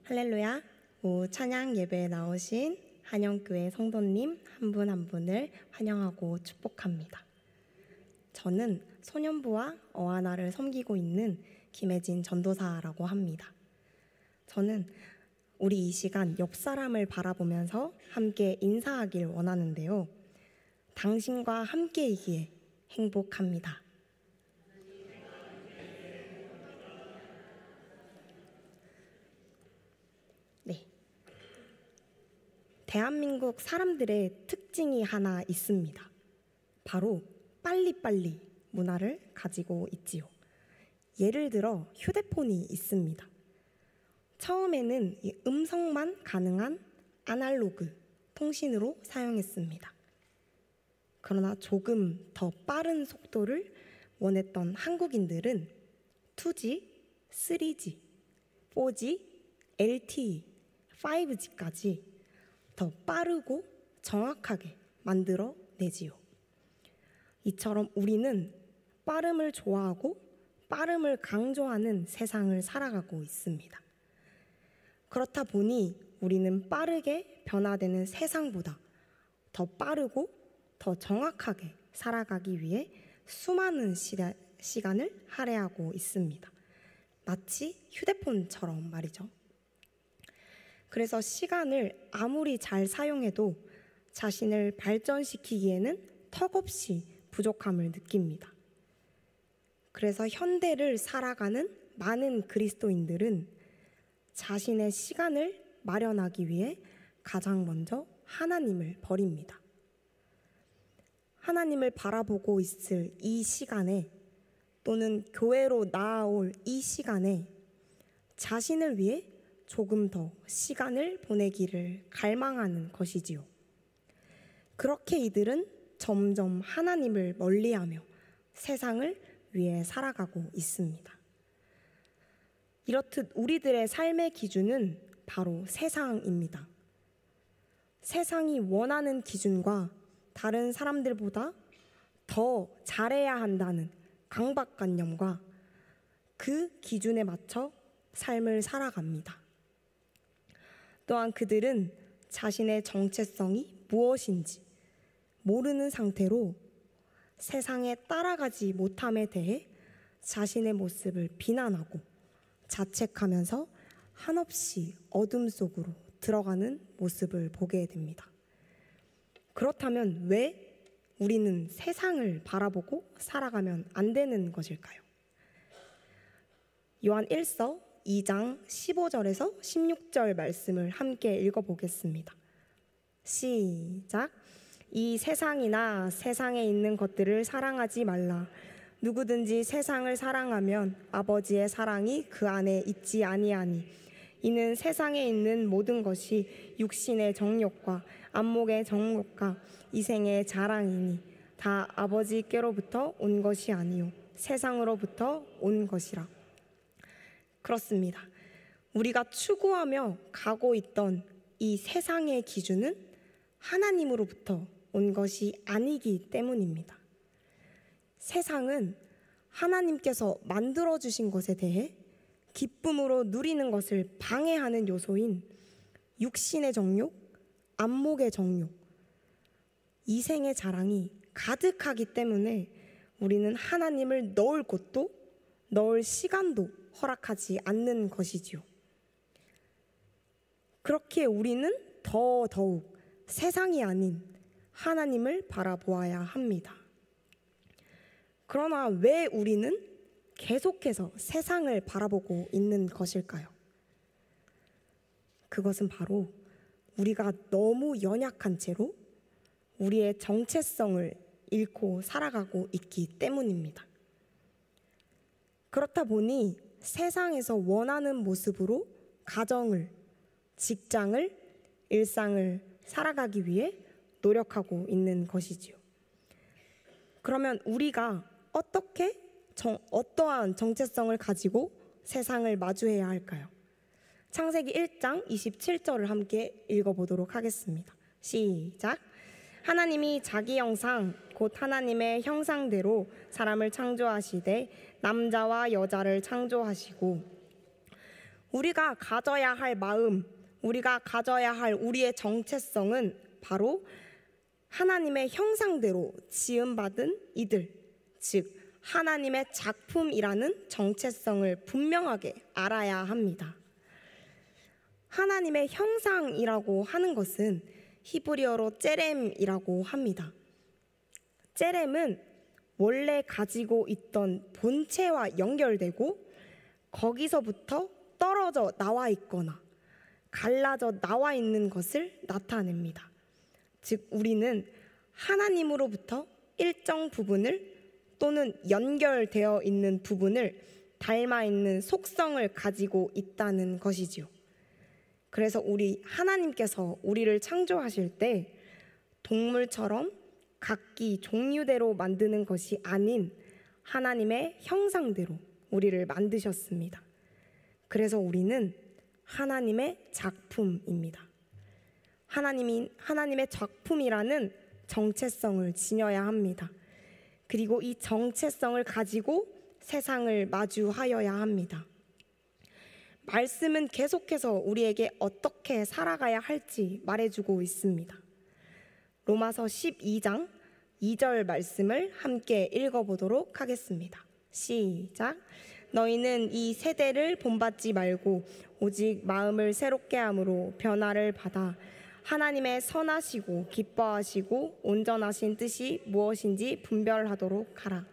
할렐루야. 찬양 예배에 나오신 한영교회 성도님 한 분 한 분을 환영하고 축복합니다. 저는 소년부와 어하나를 섬기고 있는 김혜진 전도사라고 합니다. 저는 우리 이 시간 옆 사람을 바라보면서 함께 인사하길 원하는데요. 당신과 함께이기에 행복합니다. 네. 대한민국 사람들의 특징이 하나 있습니다. 바로 빨리빨리 문화를 가지고 있지요. 예를 들어 휴대폰이 있습니다. 처음에는 이 음성만 가능한 아날로그 통신으로 사용했습니다. 그러나 조금 더 빠른 속도를 원했던 한국인들은 2G, 3G, 4G, LTE, 5G까지 더 빠르고 정확하게 만들어 내지요. 이처럼 우리는 빠름을 좋아하고 빠름을 강조하는 세상을 살아가고 있습니다. 그렇다 보니 우리는 빠르게 변화되는 세상보다 더 빠르고 더 정확하게 살아가기 위해 수많은 시간을 할애하고 있습니다. 마치 휴대폰처럼 말이죠. 그래서 시간을 아무리 잘 사용해도 자신을 발전시키기에는 턱없이 부족함을 느낍니다. 그래서 현대를 살아가는 많은 그리스도인들은 자신의 시간을 마련하기 위해 가장 먼저 하나님을 버립니다. 하나님을 바라보고 있을 이 시간에 또는 교회로 나아올 이 시간에 자신을 위해 조금 더 시간을 보내기를 갈망하는 것이지요. 그렇게 이들은 점점 하나님을 멀리하며 세상을 위해 살아가고 있습니다. 이렇듯 우리들의 삶의 기준은 바로 세상입니다. 세상이 원하는 기준과 다른 사람들보다 더 잘해야 한다는 강박관념과 그 기준에 맞춰 삶을 살아갑니다. 또한 그들은 자신의 정체성이 무엇인지 모르는 상태로 세상에 따라가지 못함에 대해 자신의 모습을 비난하고 자책하면서 한없이 어둠 속으로 들어가는 모습을 보게 됩니다. 그렇다면 왜 우리는 세상을 바라보고 살아가면 안 되는 것일까요? 요한 1서 2장 15절에서 16절 말씀을 함께 읽어보겠습니다. 시작. 이 세상이나 세상에 있는 것들을 사랑하지 말라. 누구든지 세상을 사랑하면 아버지의 사랑이 그 안에 있지 아니하니 이는 세상에 있는 모든 것이 육신의 정욕과 안목의 정욕과 이생의 자랑이니 다 아버지께로부터 온 것이 아니요 세상으로부터 온 것이라. 그렇습니다. 우리가 추구하며 가고 있던 이 세상의 기준은 하나님으로부터 온 것이 아니기 때문입니다. 세상은 하나님께서 만들어주신 것에 대해 기쁨으로 누리는 것을 방해하는 요소인 육신의 정욕, 안목의 정욕, 이생의 자랑이 가득하기 때문에 우리는 하나님을 넣을 곳도 넣을 시간도 허락하지 않는 것이지요. 그렇게 우리는 더더욱 세상이 아닌 하나님을 바라보아야 합니다. 그러나 왜 우리는 계속해서 세상을 바라보고 있는 것일까요? 그것은 바로 우리가 너무 연약한 채로 우리의 정체성을 잃고 살아가고 있기 때문입니다. 그렇다 보니 세상에서 원하는 모습으로 가정을, 직장을, 일상을 살아가기 위해 노력하고 있는 것이지요. 그러면 우리가 어떠한 정체성을 가지고 세상을 마주해야 할까요? 창세기 1장 27절을 함께 읽어보도록 하겠습니다. 시작. 하나님이 자기 형상 곧 하나님의 형상대로 사람을 창조하시되 남자와 여자를 창조하시고 우리가 가져야 할 마음, 우리가 가져야 할 우리의 정체성은 바로 하나님의 형상대로 지음받은 이들, 즉 하나님의 작품이라는 정체성을 분명하게 알아야 합니다. 하나님의 형상이라고 하는 것은 히브리어로 째렘이라고 합니다. 째렘은 원래 가지고 있던 본체와 연결되고 거기서부터 떨어져 나와 있거나 갈라져 나와 있는 것을 나타냅니다. 즉 우리는 하나님으로부터 일정 부분을 또는 연결되어 있는 부분을 닮아 있는 속성을 가지고 있다는 것이지요. 그래서 하나님께서 우리를 창조하실 때 동물처럼 각기 종류대로 만드는 것이 아닌 하나님의 형상대로 우리를 만드셨습니다. 그래서 우리는 하나님의 작품입니다. 하나님의 작품이라는 정체성을 지녀야 합니다. 그리고 이 정체성을 가지고 세상을 마주하여야 합니다. 말씀은 계속해서 우리에게 어떻게 살아가야 할지 말해주고 있습니다. 로마서 12장 2절 말씀을 함께 읽어보도록 하겠습니다. 시작. 너희는 이 세대를 본받지 말고 오직 마음을 새롭게 함으로 변화를 받아 하나님의 선하시고 기뻐하시고 온전하신 뜻이 무엇인지 분별하도록 하라.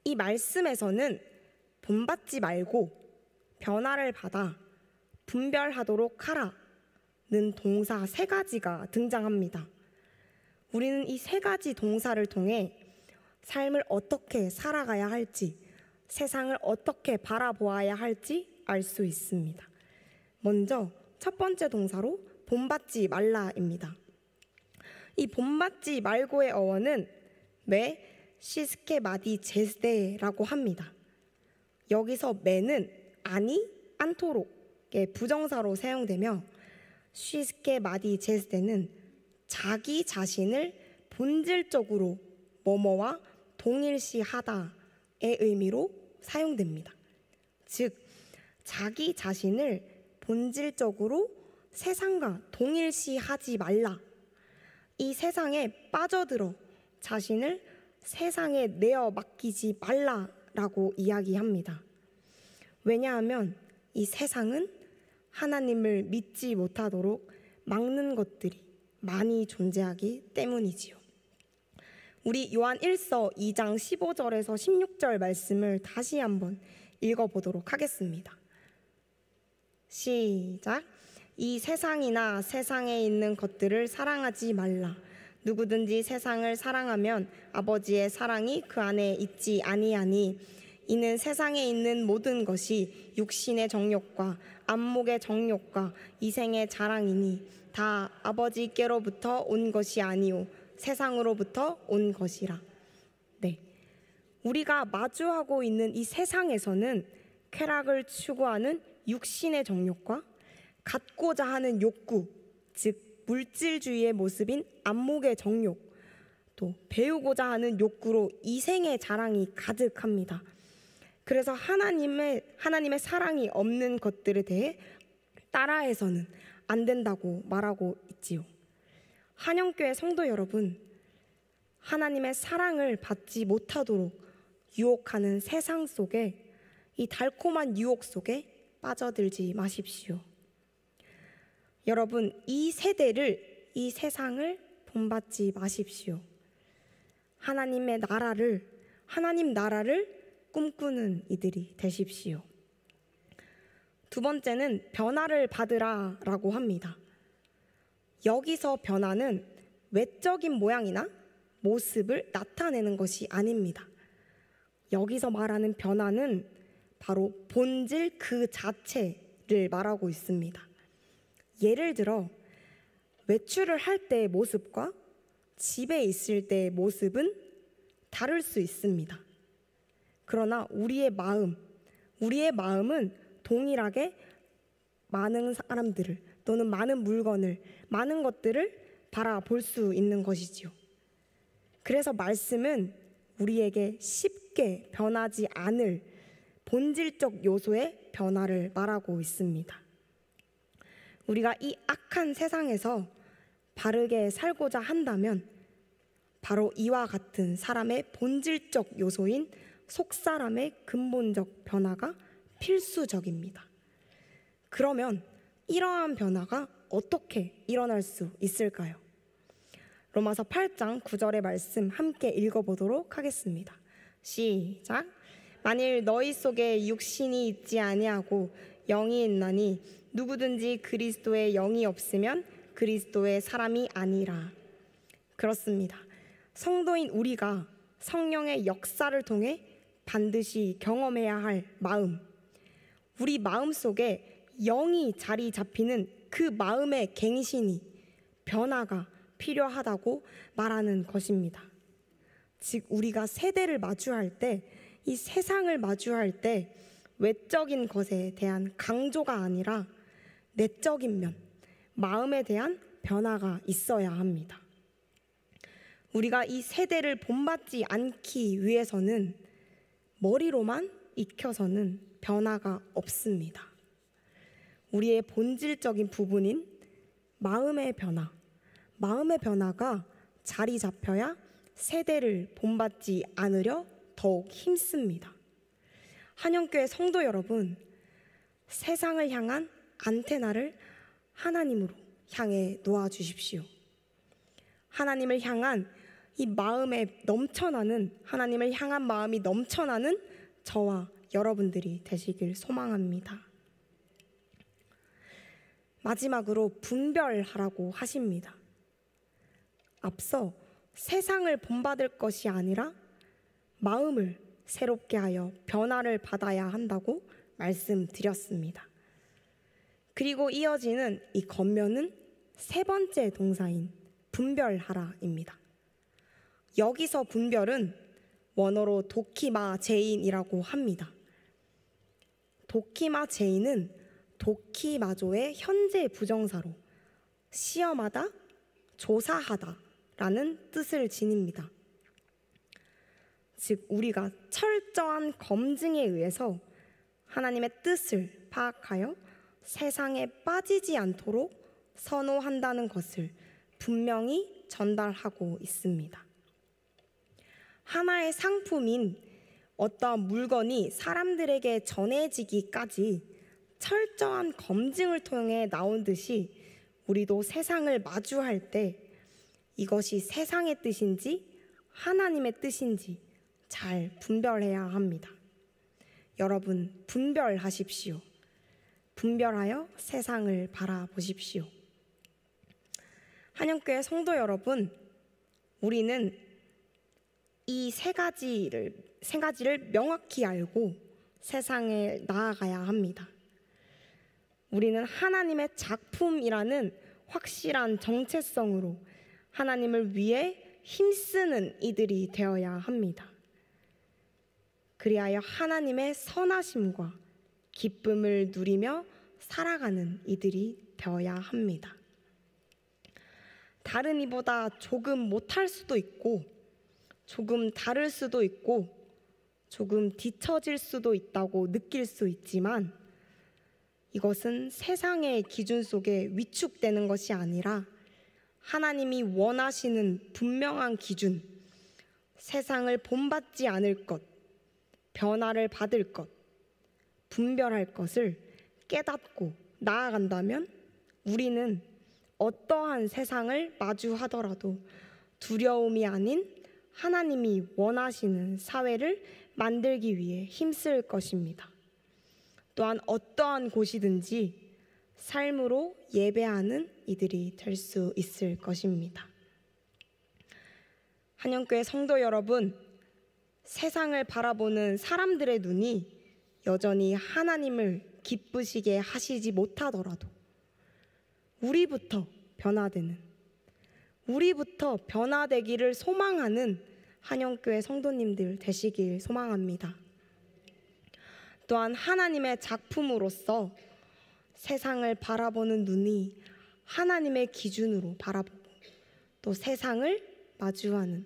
이 말씀에서는 본받지 말고 변화를 받아 분별하도록 하라는 동사 3가지가 등장합니다. 우리는 이 3가지 동사를 통해 삶을 어떻게 살아가야 할지, 세상을 어떻게 바라보아야 할지 알 수 있습니다. 먼저 첫 번째 동사로 본받지 말라입니다. 이 본받지 말고의 어원은 매 시스케 마디 제스데라고 합니다. 여기서 매는 아니, 않도록의 부정사로 사용되며 시스케 마디 제스데는 자기 자신을 본질적으로 뭐뭐와 동일시하다의 의미로 사용됩니다. 즉 자기 자신을 본질적으로 세상과 동일시하지 말라. 이 세상에 빠져들어 자신을 세상에 내어 맡기지 말라라고 이야기합니다. 왜냐하면 이 세상은 하나님을 믿지 못하도록 막는 것들이 많이 존재하기 때문이지요. 우리 요한 1서 2장 15절에서 16절 말씀을 다시 한번 읽어보도록 하겠습니다. 시작. 이 세상이나 세상에 있는 것들을 사랑하지 말라. 누구든지 세상을 사랑하면 아버지의 사랑이 그 안에 있지 아니하니 이는 세상에 있는 모든 것이 육신의 정욕과 안목의 정욕과 이생의 자랑이니 다 아버지께로부터 온 것이 아니오 세상으로부터 온 것이라. 네, 우리가 마주하고 있는 이 세상에서는 쾌락을 추구하는 육신의 정욕과 갖고자 하는 욕구, 즉 물질주의의 모습인 안목의 정욕, 또 배우고자 하는 욕구로 이생의 자랑이 가득합니다. 그래서 하나님의 사랑이 없는 것들에 대해 따라해서는 안 된다고 말하고 있지요. 한영교회 성도 여러분, 하나님의 사랑을 받지 못하도록 유혹하는 세상 속에, 이 달콤한 유혹 속에 빠져들지 마십시오. 여러분, 이 세상을 본받지 마십시오. 하나님 나라를 꿈꾸는 이들이 되십시오. 두 번째는 변화를 받으라라고 합니다. 여기서 변화는 외적인 모양이나 모습을 나타내는 것이 아닙니다. 여기서 말하는 변화는 바로 본질 그 자체를 말하고 있습니다. 예를 들어 외출을 할 때의 모습과 집에 있을 때의 모습은 다를 수 있습니다. 그러나 우리의 마음은 동일하게 많은 사람들을 또는 많은 물건을, 많은 것들을 바라볼 수 있는 것이지요. 그래서 말씀은 우리에게 쉽게 변하지 않을 본질적 요소의 변화를 말하고 있습니다. 우리가 이 악한 세상에서 바르게 살고자 한다면 바로 이와 같은 사람의 본질적 요소인 속사람의 근본적 변화가 필수적입니다. 그러면 이러한 변화가 어떻게 일어날 수 있을까요? 로마서 8장 9절의 말씀 함께 읽어보도록 하겠습니다. 시작. 만일 너희 속에 육신이 있지 아니하고 영이 있나니 누구든지 그리스도의 영이 없으면 그리스도의 사람이 아니라. 그렇습니다. 성도인 우리가 성령의 역사를 통해 반드시 경험해야 할 마음, 우리 마음 속에 영이 자리 잡히는 그 마음의 갱신이, 변화가 필요하다고 말하는 것입니다. 즉 우리가 세대를 마주할 때, 이 세상을 마주할 때 외적인 것에 대한 강조가 아니라 내적인 면, 마음에 대한 변화가 있어야 합니다. 우리가 이 세대를 본받지 않기 위해서는 머리로만 익혀서는 변화가 없습니다. 우리의 본질적인 부분인 마음의 변화가 자리 잡혀야 세대를 본받지 않으려 더욱 힘씁니다. 한영교회 성도 여러분, 세상을 향한 안테나를 하나님으로 향해 놓아주십시오. 하나님을 향한 이 마음에 넘쳐나는, 하나님을 향한 마음이 넘쳐나는 저와 여러분들이 되시길 소망합니다. 마지막으로 분별하라고 하십니다. 앞서 세상을 본받을 것이 아니라 마음을 새롭게 하여 변화를 받아야 한다고 말씀드렸습니다. 그리고 이어지는 이 겉면은 세 번째 동사인 분별하라입니다. 여기서 분별은 원어로 도키마 제인이라고 합니다. 도키마 제인은 도키마조의 현재 부정사로 시험하다, 조사하다 라는 뜻을 지닙니다. 즉 우리가 철저한 검증에 의해서 하나님의 뜻을 파악하여 세상에 빠지지 않도록 선호한다는 것을 분명히 전달하고 있습니다. 하나의 상품인 어떠한 물건이 사람들에게 전해지기까지 철저한 검증을 통해 나온 듯이 우리도 세상을 마주할 때 이것이 세상의 뜻인지 하나님의 뜻인지 잘 분별해야 합니다. 여러분 분별하십시오. 분별하여 세상을 바라보십시오. 한영교회 성도 여러분, 우리는 이 세 가지를 명확히 알고 세상에 나아가야 합니다. 우리는 하나님의 작품이라는 확실한 정체성으로 하나님을 위해 힘쓰는 이들이 되어야 합니다. 그리하여 하나님의 선하심과 기쁨을 누리며 살아가는 이들이 되어야 합니다. 다른 이보다 조금 못할 수도 있고 조금 다를 수도 있고 조금 뒤처질 수도 있다고 느낄 수 있지만 이것은 세상의 기준 속에 위축되는 것이 아니라 하나님이 원하시는 분명한 기준, 세상을 본받지 않을 것, 변화를 받을 것, 분별할 것을 깨닫고 나아간다면 우리는 어떠한 세상을 마주하더라도 두려움이 아닌 하나님이 원하시는 사회를 만들기 위해 힘쓸 것입니다. 또한 어떠한 곳이든지 삶으로 예배하는 이들이 될 수 있을 것입니다. 한영교회 성도 여러분, 세상을 바라보는 사람들의 눈이 여전히 하나님을 기쁘시게 하시지 못하더라도 우리부터 변화되기를 소망하는 한영교회 성도님들 되시길 소망합니다. 또한 하나님의 작품으로서 세상을 바라보는 눈이 하나님의 기준으로 바라보고 또 세상을 마주하는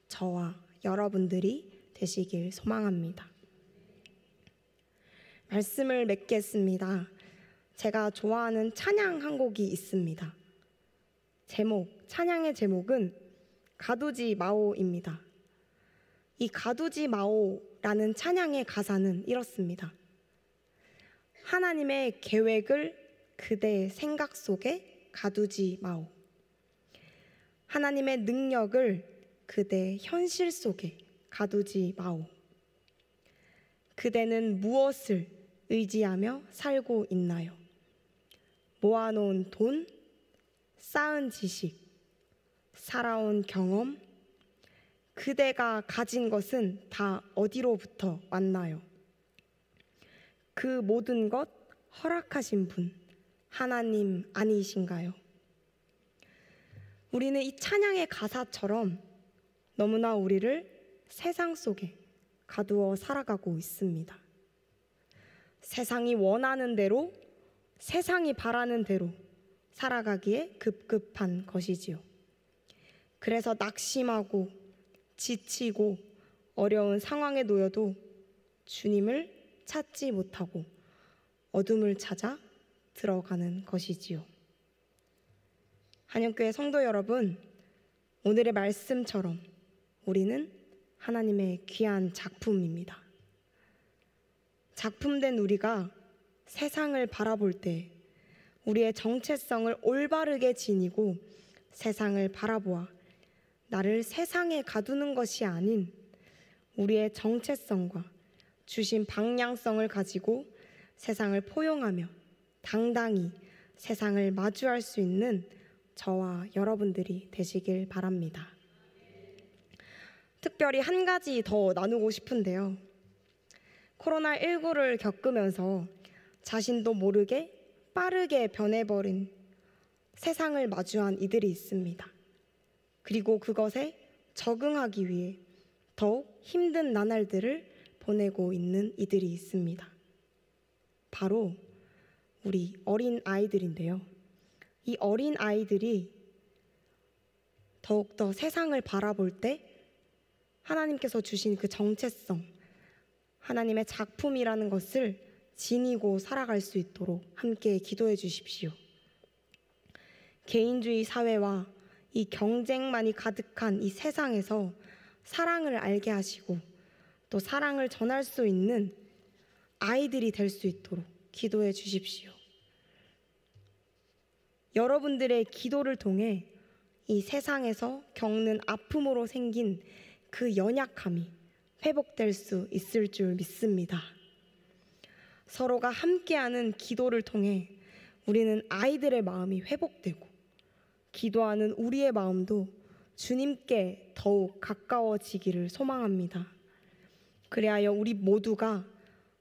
저와 여러분들이 되시길 소망합니다. 말씀을 맺겠습니다. 제가 좋아하는 찬양 한 곡이 있습니다. 찬양의 제목은 가두지 마오입니다. 이 가두지 마오라는 찬양의 가사는 이렇습니다. 하나님의 계획을 그대의 생각 속에 가두지 마오. 하나님의 능력을 그대의 현실 속에 가두지 마오. 그대는 무엇을 의지하며 살고 있나요? 모아놓은 돈, 쌓은 지식, 살아온 경험, 그대가 가진 것은 다 어디로부터 왔나요? 그 모든 것 허락하신 분, 하나님 아니신가요? 우리는 이 찬양의 가사처럼 너무나 우리를 세상 속에 가두어 살아가고 있습니다. 세상이 원하는 대로, 세상이 바라는 대로 살아가기에 급급한 것이지요. 그래서 낙심하고 지치고 어려운 상황에 놓여도 주님을 찾지 못하고 어둠을 찾아 들어가는 것이지요. 한영교회 성도 여러분, 오늘의 말씀처럼 우리는 하나님의 귀한 작품입니다. 작품된 우리가 세상을 바라볼 때 우리의 정체성을 올바르게 지니고 세상을 바라보아 나를 세상에 가두는 것이 아닌 우리의 정체성과 주신 방향성을 가지고 세상을 포용하며 당당히 세상을 마주할 수 있는 저와 여러분들이 되시길 바랍니다. 특별히 한 가지 더 나누고 싶은데요. 코로나19를 겪으면서 자신도 모르게 빠르게 변해버린 세상을 마주한 이들이 있습니다. 그리고 그것에 적응하기 위해 더욱 힘든 나날들을 보내고 있는 이들이 있습니다. 바로 우리 어린 아이들인데요. 이 어린 아이들이 더욱더 세상을 바라볼 때 하나님께서 주신 그 정체성, 하나님의 작품이라는 것을 지니고 살아갈 수 있도록 함께 기도해 주십시오. 개인주의 사회와 이 경쟁만이 가득한 이 세상에서 사랑을 알게 하시고 또 사랑을 전할 수 있는 아이들이 될 수 있도록 기도해 주십시오. 여러분들의 기도를 통해 이 세상에서 겪는 아픔으로 생긴 그 연약함이 회복될 수 있을 줄 믿습니다. 서로가 함께하는 기도를 통해 우리는 아이들의 마음이 회복되고 기도하는 우리의 마음도 주님께 더욱 가까워지기를 소망합니다. 그리하여 우리 모두가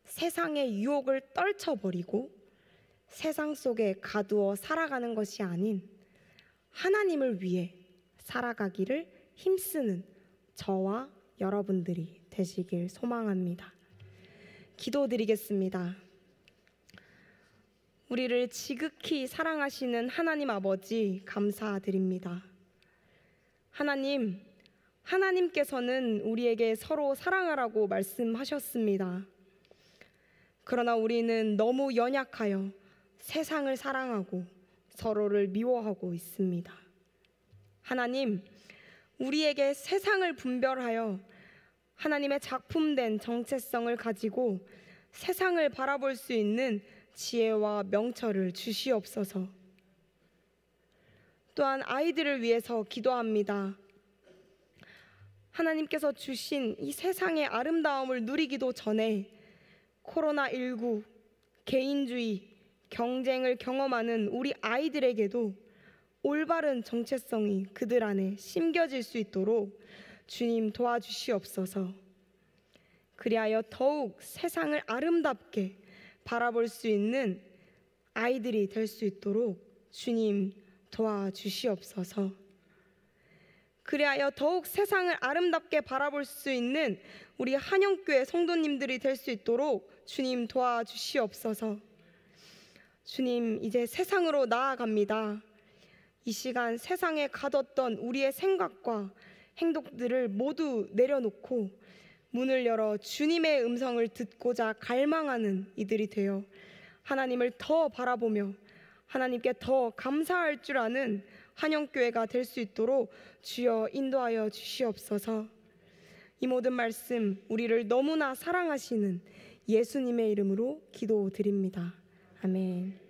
세상의 유혹을 떨쳐버리고 세상 속에 가두어 살아가는 것이 아닌 하나님을 위해 살아가기를 힘쓰는 저와 여러분들이 되시길 소망합니다. 기도드리겠습니다. 우리를 지극히 사랑하시는 하나님 아버지 감사드립니다. 하나님께서는 우리에게 서로 사랑하라고 말씀하셨습니다. 그러나 우리는 너무 연약하여 세상을 사랑하고 서로를 미워하고 있습니다. 하나님, 우리에게 세상을 분별하여 하나님의 작품된 정체성을 가지고 세상을 바라볼 수 있는 지혜와 명철을 주시옵소서. 또한 아이들을 위해서 기도합니다. 하나님께서 주신 이 세상의 아름다움을 누리기도 전에 코로나19, 개인주의, 경쟁을 경험하는 우리 아이들에게도 올바른 정체성이 그들 안에 심겨질 수 있도록 주님 도와주시옵소서. 그리하여 더욱 세상을 아름답게 바라볼 수 있는 아이들이 될 수 있도록 주님 도와주시옵소서. 그리하여 더욱 세상을 아름답게 바라볼 수 있는 우리 한영교회 성도님들이 될 수 있도록 주님 도와주시옵소서. 주님, 이제 세상으로 나아갑니다. 이 시간 세상에 가뒀던 우리의 생각과 행동들을 모두 내려놓고 문을 열어 주님의 음성을 듣고자 갈망하는 이들이 되어 하나님을 더 바라보며 하나님께 더 감사할 줄 아는 한영교회가 될 수 있도록 주여 인도하여 주시옵소서. 이 모든 말씀 우리를 너무나 사랑하시는 예수님의 이름으로 기도드립니다. 아멘.